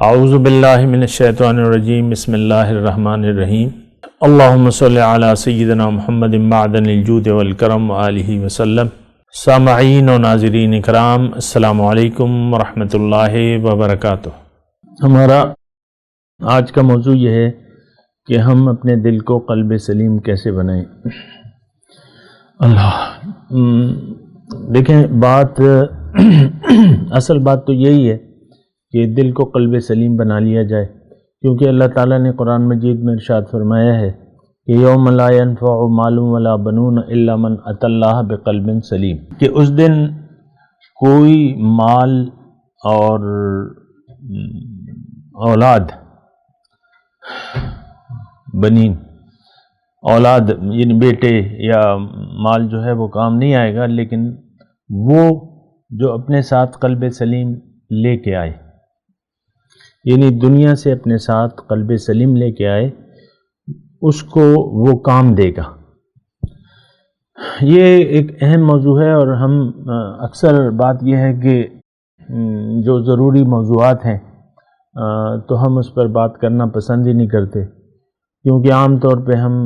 اعوذ باللہ من الشیطان الرجیم بسم اللہ الرحمن الرحیم اللہم صلی علی سیدنا محمد معدن الجود والکرم وآلہ وسلم۔ سامعین و ناظرین اکرام، السلام علیکم ورحمۃ اللہ وبرکاتہ۔ ہمارا آج کا موضوع یہ ہے کہ ہم اپنے دل کو قلب سلیم کیسے بنائیں۔ دیکھیں، اصل بات تو یہی ہے کہ دل کو قلب سلیم بنا لیا جائے، کیونکہ اللہ تعالیٰ نے قرآن مجید میں ارشاد فرمایا ہے کہ یوم لا ينفع مال ولا بنون الا من اتى اللہ بقلب سلیم، کہ اس دن کوئی مال اور اولاد، بنین، اولاد یعنی بیٹے یا مال جو ہے وہ کام نہیں آئے گا، لیکن وہ جو اپنے ساتھ قلب سلیم لے کے آئے، یعنی دنیا سے اپنے ساتھ قلب سلیم لے کے آئے، اس کو وہ کام دے گا۔ یہ ایک اہم موضوع ہے، اور ہم اکثر بات یہ ہے کہ جو ضروری موضوعات ہیں تو ہم اس پر بات کرنا پسند ہی نہیں کرتے، کیونکہ عام طور پہ ہم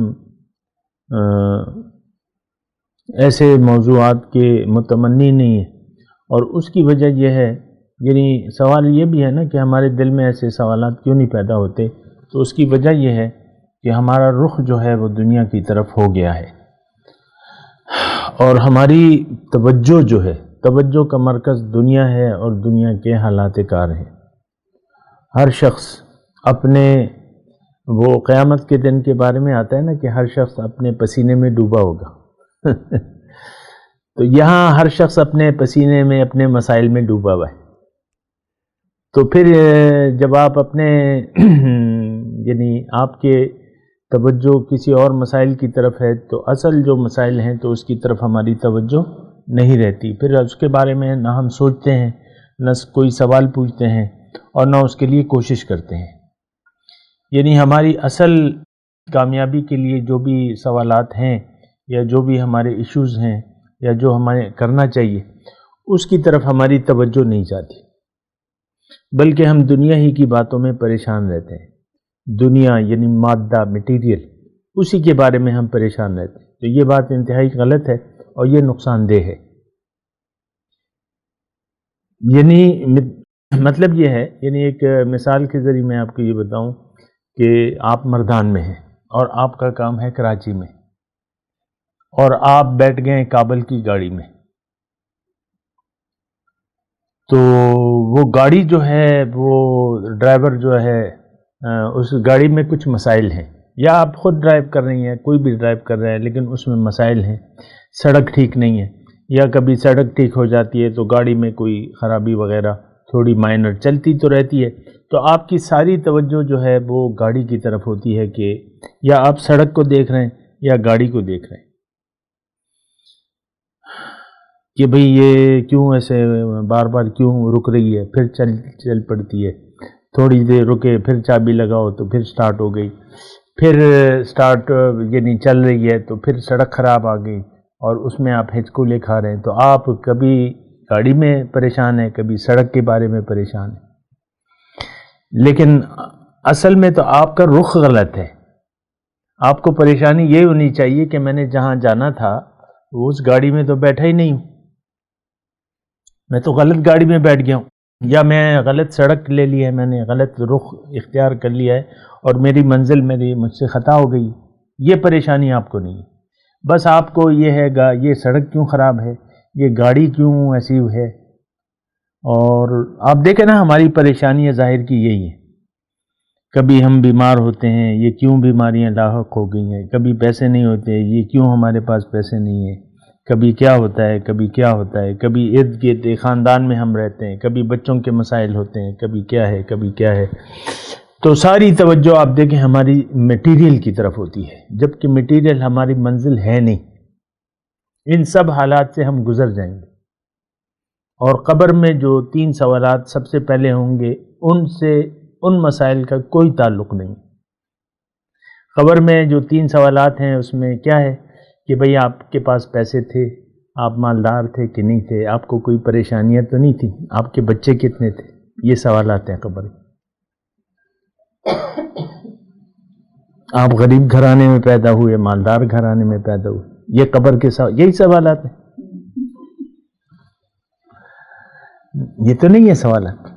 ایسے موضوعات کے متمنی نہیں ہیں، اور اس کی وجہ یہ ہے، یعنی سوال یہ بھی ہے نا کہ ہمارے دل میں ایسے سوالات کیوں نہیں پیدا ہوتے، تو اس کی وجہ یہ ہے کہ ہمارا رخ جو ہے وہ دنیا کی طرف ہو گیا ہے، اور ہماری توجہ جو ہے، توجہ کا مرکز دنیا ہے اور دنیا کے حالات کار ہیں۔ ہر شخص اپنے، وہ قیامت کے دن کے بارے میں آتا ہے نا کہ ہر شخص اپنے پسینے میں ڈوبا ہوگا تو یہاں ہر شخص اپنے پسینے میں، اپنے مسائل میں ڈوبا ہوا ہے۔ تو پھر جب آپ اپنے یعنی آپ کے توجہ کسی اور مسائل کی طرف ہے، تو اصل جو مسائل ہیں تو اس کی طرف ہماری توجہ نہیں رہتی، پھر اس کے بارے میں نہ ہم سوچتے ہیں، نہ کوئی سوال پوچھتے ہیں، اور نہ اس کے لیے کوشش کرتے ہیں۔ یعنی ہماری اصل کامیابی کے لیے جو بھی سوالات ہیں، یا جو بھی ہمارے ایشوز ہیں، یا جو ہمیں کرنا چاہیے، اس کی طرف ہماری توجہ نہیں جاتی، بلکہ ہم دنیا ہی کی باتوں میں پریشان رہتے ہیں۔ دنیا یعنی مادہ، مٹیریل، اسی کے بارے میں ہم پریشان رہتے ہیں۔ تو یہ بات انتہائی غلط ہے، اور یہ نقصان دہ ہے۔ یعنی مطلب یہ ہے، یعنی ایک مثال کے ذریعے میں آپ کو یہ بتاؤں کہ آپ مردان میں ہیں، اور آپ کا کام ہے کراچی میں، اور آپ بیٹھ گئے کابل کی گاڑی میں، تو وہ گاڑی جو ہے، وہ ڈرائیور جو ہے، اس گاڑی میں کچھ مسائل ہیں، یا آپ خود ڈرائیو کر رہی ہیں، کوئی بھی ڈرائیو کر رہا ہے، لیکن اس میں مسائل ہیں، سڑک ٹھیک نہیں ہے، یا کبھی سڑک ٹھیک ہو جاتی ہے تو گاڑی میں کوئی خرابی وغیرہ تھوڑی مائنر چلتی تو رہتی ہے، تو آپ کی ساری توجہ جو ہے وہ گاڑی کی طرف ہوتی ہے، کہ یا آپ سڑک کو دیکھ رہے ہیں یا گاڑی کو دیکھ رہے ہیں، کہ بھئی یہ کیوں ایسے بار بار کیوں رک رہی ہے، پھر چل پڑتی ہے، تھوڑی دیر رکے، پھر چابی لگاؤ تو پھر سٹارٹ ہو گئی، پھر سٹارٹ یعنی چل رہی ہے تو پھر سڑک خراب آ گئی، اور اس میں آپ ہچکولے کھا رہے ہیں۔ تو آپ کبھی گاڑی میں پریشان ہیں، کبھی سڑک کے بارے میں پریشان ہیں، لیکن اصل میں تو آپ کا رخ غلط ہے۔ آپ کو پریشانی یہ ہونی چاہیے کہ میں نے جہاں جانا تھا اس گاڑی میں تو بیٹھا ہی نہیں ہوں، میں تو غلط گاڑی میں بیٹھ گیا ہوں، یا میں غلط سڑک لے لی ہے، میں نے غلط رخ اختیار کر لیا ہے، اور میری منزل مجھ سے خطا ہو گئی۔ یہ پریشانی آپ کو نہیں ہے، بس آپ کو یہ ہے یہ سڑک کیوں خراب ہے، یہ گاڑی کیوں ایسی ہے۔ اور آپ دیکھیں نا، ہماری پریشانیاں ظاہر کی یہی ہیں، کبھی ہم بیمار ہوتے ہیں، یہ کیوں بیماریاں لاحق ہو گئی ہیں، کبھی پیسے نہیں ہوتے، یہ کیوں ہمارے پاس پیسے نہیں ہیں، کبھی کیا ہوتا ہے، کبھی کیا ہوتا ہے، کبھی ارد گرد خاندان میں ہم رہتے ہیں، کبھی بچوں کے مسائل ہوتے ہیں، کبھی کیا ہے، کبھی کیا ہے۔ تو ساری توجہ آپ دیکھیں ہماری میٹیریل کی طرف ہوتی ہے، جبکہ میٹیریل ہماری منزل ہے نہیں۔ ان سب حالات سے ہم گزر جائیں گے، اور قبر میں جو 3 سوالات سب سے پہلے ہوں گے، ان سے ان مسائل کا کوئی تعلق نہیں۔ قبر میں جو 3 سوالات ہیں، اس میں کیا ہے کہ بھئی آپ کے پاس پیسے تھے، آپ مالدار تھے کہ نہیں تھے، آپ کو کوئی پریشانیاں تو نہیں تھیں، آپ کے بچے کتنے تھے، یہ سوالات ہیں قبر میں۔ آپ غریب گھرانے میں پیدا ہوئے، مالدار گھرانے میں پیدا ہوئے، یہ قبر کے ساتھ یہی سوالات ہیں، یہ تو نہیں ہے سوالات۔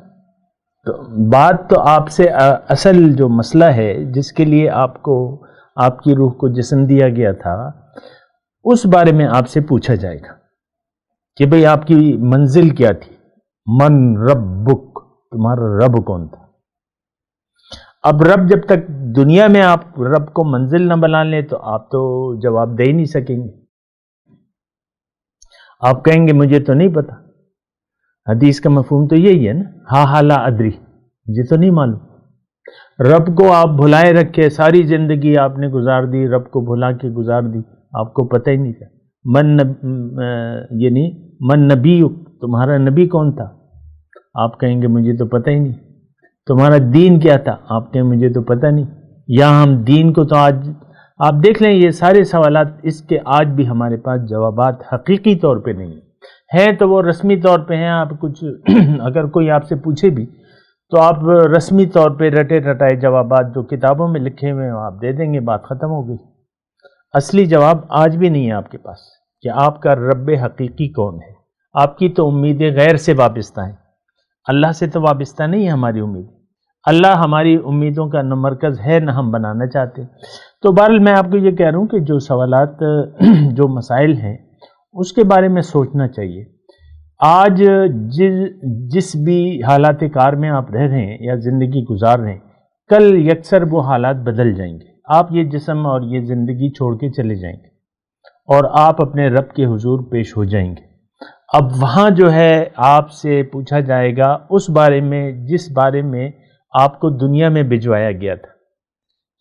تو بات تو آپ سے اصل جو مسئلہ ہے جس کے لیے آپ کو، آپ کی روح کو جسم دیا گیا تھا، اس بارے میں آپ سے پوچھا جائے گا کہ بھئی آپ کی منزل کیا تھی، من ربک، تمہارا رب کون تھا۔ اب رب جب تک دنیا میں آپ رب کو منزل نہ بنا لیں تو آپ تو جواب دے ہی نہیں سکیں گے، آپ کہیں گے مجھے تو نہیں پتا۔ حدیث کا مفہوم تو یہی ہے نا، ہا لا ادری، مجھے تو نہیں معلوم۔ رب کو آپ بھلائے رکھے، ساری زندگی آپ نے گزار دی، رب کو بھلا کے گزار دی، آپ کو پتہ ہی نہیں تھا۔ یعنی من نبی، تمہارا نبی کون تھا، آپ کہیں گے مجھے تو پتہ ہی نہیں۔ تمہارا دین کیا تھا، آپ کہیں مجھے تو پتہ نہیں۔ یا ہم دین کو تو آج آپ دیکھ لیں، یہ سارے سوالات اس کے آج بھی ہمارے پاس جوابات حقیقی طور پہ نہیں ہیں تو وہ رسمی طور پہ ہیں۔ آپ کچھ اگر کوئی آپ سے پوچھے بھی تو آپ رسمی طور پہ رٹے رٹائے جوابات جو کتابوں میں لکھے ہوئے ہیں آپ دے دیں گے، بات ختم ہو گئی۔ اصلی جواب آج بھی نہیں ہے آپ کے پاس کہ آپ کا رب حقیقی کون ہے۔ آپ کی تو امیدیں غیر سے وابستہ ہیں، اللہ سے تو وابستہ نہیں ہے ہماری امید۔ اللہ ہماری امیدوں کا نہ مرکز ہے نہ ہم بنانا چاہتے۔ تو بہرحال میں آپ کو یہ کہہ رہا ہوں کہ جو سوالات جو مسائل ہیں اس کے بارے میں سوچنا چاہیے۔ آج جس بھی حالات کار میں آپ رہ رہے ہیں یا زندگی گزار رہے ہیں، کل یکسر وہ حالات بدل جائیں گے، آپ یہ جسم اور یہ زندگی چھوڑ کے چلے جائیں گے اور آپ اپنے رب کے حضور پیش ہو جائیں گے۔ اب وہاں جو ہے آپ سے پوچھا جائے گا اس بارے میں جس بارے میں آپ کو دنیا میں بھجوایا گیا تھا،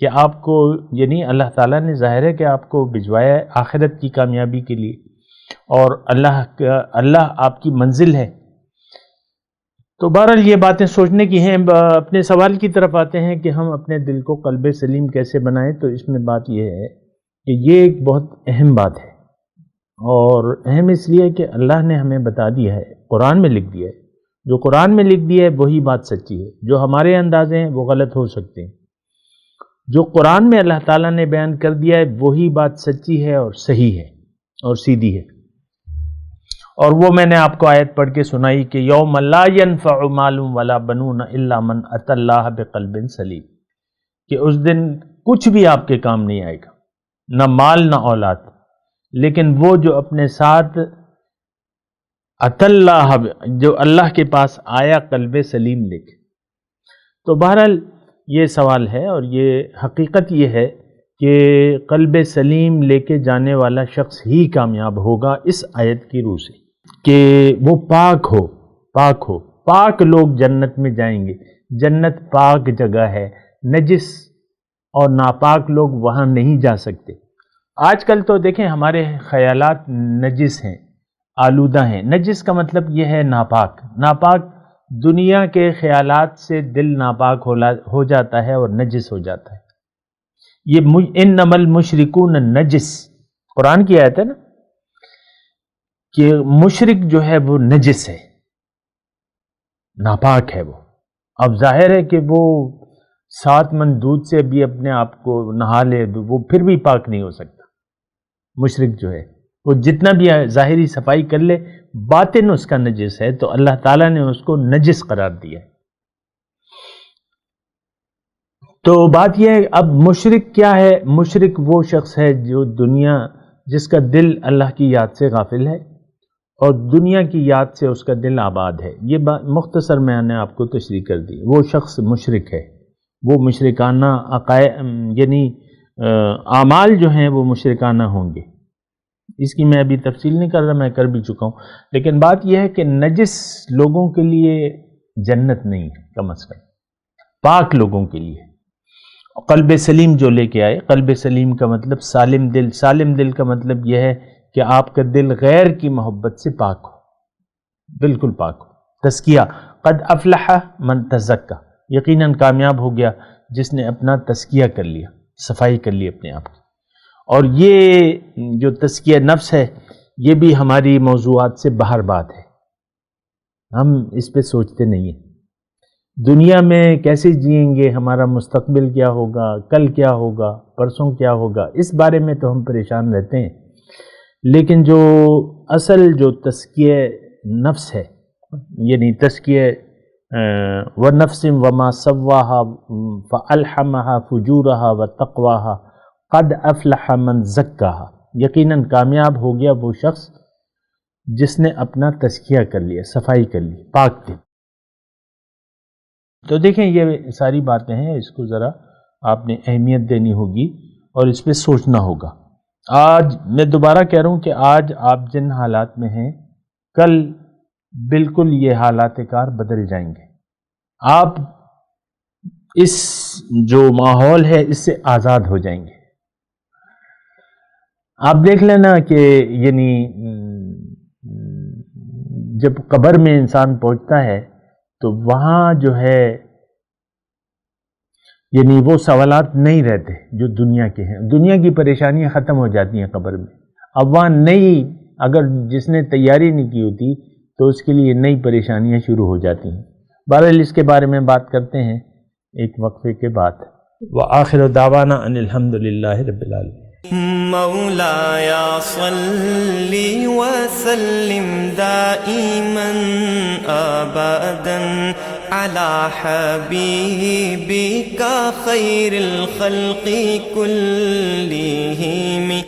کہ آپ کو، یعنی اللہ تعالیٰ نے ظاہر ہے کہ آپ کو بھجوایا ہے آخرت کی کامیابی کے لیے، اور اللہ آپ کی منزل ہے۔ تو بہرحال یہ باتیں سوچنے کی ہیں۔ اپنے سوال کی طرف آتے ہیں کہ ہم اپنے دل کو قلب سلیم کیسے بنائیں۔ تو اس میں بات یہ ہے کہ یہ ایک بہت اہم بات ہے، اور اہم اس لیے کہ اللہ نے ہمیں بتا دیا ہے، قرآن میں لکھ دیا ہے، جو قرآن میں لکھ دیا ہے وہی بات سچی ہے، جو ہمارے اندازے ہیں وہ غلط ہو سکتے ہیں۔ جو قرآن میں اللہ تعالیٰ نے بیان کر دیا ہے وہی بات سچی ہے اور صحیح ہے اور سیدھی ہے۔ اور وہ میں نے آپ کو آیت پڑھ کے سنائی کہ یوم لا ينفع مال ولا بنون الا من اتى اللہ بقلب سلیم، کہ اس دن کچھ بھی آپ کے کام نہیں آئے گا، نہ مال نہ اولاد، لیکن وہ جو اپنے ساتھ اتى اللہ، جو اللہ کے پاس آیا قلب سلیم لے کے۔ تو بہرحال یہ سوال ہے، اور یہ حقیقت یہ ہے کہ قلب سلیم لے کے جانے والا شخص ہی کامیاب ہوگا اس آیت کی روح سے، کہ وہ پاک ہو، پاک ہو، پاک لوگ جنت میں جائیں گے۔ جنت پاک جگہ ہے، نجس اور ناپاک لوگ وہاں نہیں جا سکتے۔ آج کل تو دیکھیں ہمارے خیالات نجس ہیں، آلودہ ہیں۔ نجس کا مطلب یہ ہے ناپاک۔ ناپاک دنیا کے خیالات سے دل ناپاک ہو جاتا ہے اور نجس ہو جاتا ہے۔ یہ انما المشرکون نجس، قرآن کی آیت ہے نا، کہ مشرک جو ہے وہ نجس ہے، ناپاک ہے وہ۔ اب ظاہر ہے کہ وہ 7 من دودھ سے بھی اپنے آپ کو نہا لے، وہ پھر بھی پاک نہیں ہو سکتا۔ مشرک جو ہے وہ جتنا بھی ظاہری صفائی کر لے، باطن اس کا نجس ہے، تو اللہ تعالیٰ نے اس کو نجس قرار دیا ہے۔ تو بات یہ ہے، اب مشرک کیا ہے؟ مشرک وہ شخص ہے جو جس کا دل اللہ کی یاد سے غافل ہے اور دنیا کی یاد سے اس کا دل آباد ہے۔ یہ بات مختصر میں نے آپ کو تشریح کر دی۔ وہ شخص مشرک ہے، وہ مشرکانہ یعنی اعمال جو ہیں وہ مشرکانہ ہوں گے۔ اس کی میں ابھی تفصیل نہیں کر رہا، میں کر بھی چکا ہوں، لیکن بات یہ ہے کہ نجس لوگوں کے لیے جنت نہیں ہے، کم از کم پاک لوگوں کے لیے۔ قلب سلیم جو لے کے آئے، قلب سلیم کا مطلب سالم دل۔ سالم دل کا مطلب یہ ہے کہ آپ کا دل غیر کی محبت سے پاک ہو، بالکل پاک ہو۔ تزکیہ، قد افلح من تزکا، یقیناً کامیاب ہو گیا جس نے اپنا تزکیہ کر لیا، صفائی کر لی اپنے آپ کی۔ اور یہ جو تزکیہ نفس ہے یہ بھی ہماری موضوعات سے باہر بات ہے، ہم اس پہ سوچتے نہیں ہیں۔ دنیا میں کیسے جئیں گے، ہمارا مستقبل کیا ہوگا، کل کیا ہوگا، پرسوں کیا ہوگا، اس بارے میں تو ہم پریشان رہتے ہیں، لیکن جو اصل جو تزکیہ نفس ہے، یعنی تزکیہ وَنَفْسٍ وَمَا سَوَّاهَا فَأَلْحَمَهَا فُجُورَهَا وَتَقْوَاهَا قَدْ أَفْلَحَ مَنْ زَكَّاهَا، یقیناً کامیاب ہو گیا وہ شخص جس نے اپنا تزکیہ کر لیا، صفائی کر لی، پاک کی۔ تو دیکھیں یہ ساری باتیں ہیں، اس کو ذرا آپ نے اہمیت دینی ہوگی اور اس پہ سوچنا ہوگا۔ آج میں دوبارہ کہہ رہا ہوں کہ آج آپ جن حالات میں ہیں، کل بالکل یہ حالات کار بدل جائیں گے۔ آپ اس جو ماحول ہے اس سے آزاد ہو جائیں گے۔ آپ دیکھ لینا کہ یعنی جب قبر میں انسان پہنچتا ہے تو وہاں جو ہے یعنی وہ سوالات نہیں رہتے جو دنیا کے ہیں، دنیا کی پریشانیاں ختم ہو جاتی ہیں قبر میں۔ اب وہاں نئی، اگر جس نے تیاری نہیں کی ہوتی تو اس کے لیے نئی پریشانیاں شروع ہو جاتی ہیں۔ بہرحال اس کے بارے میں بات کرتے ہیں ایک وقفے کے بعد۔ وآخر دعوانا ان الحمد للہ رب العالمین۔ مولاي صل وسلم دائما ابدا على حبيبك خير الخلق كلهم